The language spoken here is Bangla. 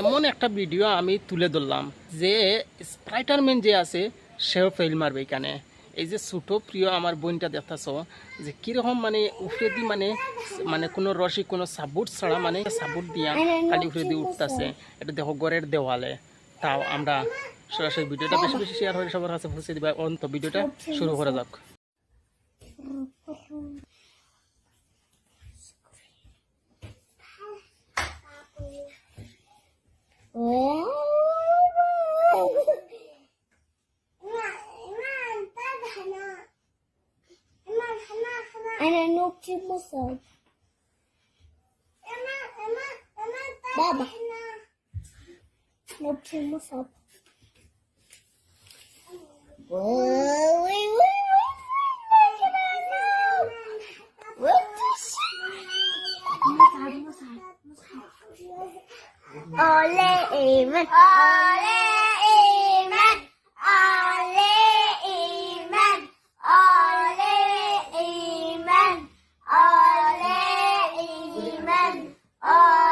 এমন একটা ভিডিও আমি তুলে ধরলাম যে স্পাইডারম্যান যে আছে সেও ফেল মারবে এখানে। এই যে ছোট প্রিয় আমার বোনটা দেখতেছ যে কিরকম মানে উফরে দি মানে মানে কোনো রশি কোনো সাপোর্ট ছাড়া মানে সাপোর্ট দিয়া খালি উফরে দিয়ে উঠতেছে। এটা দেখো ঘরের দেওয়ালে। তাও আমরা সরাসরি ভিডিওটা বেশি বেশি শেয়ার হয়ে সবার কাছে পৌঁছে দিবা। অন্ত ভিডিওটা শুরু করা যাক। أنا نوبتي مصاب بابا نوبتي مصاب Ole Iman Ole Iman Ole Iman Ole Iman Ole Iman Ole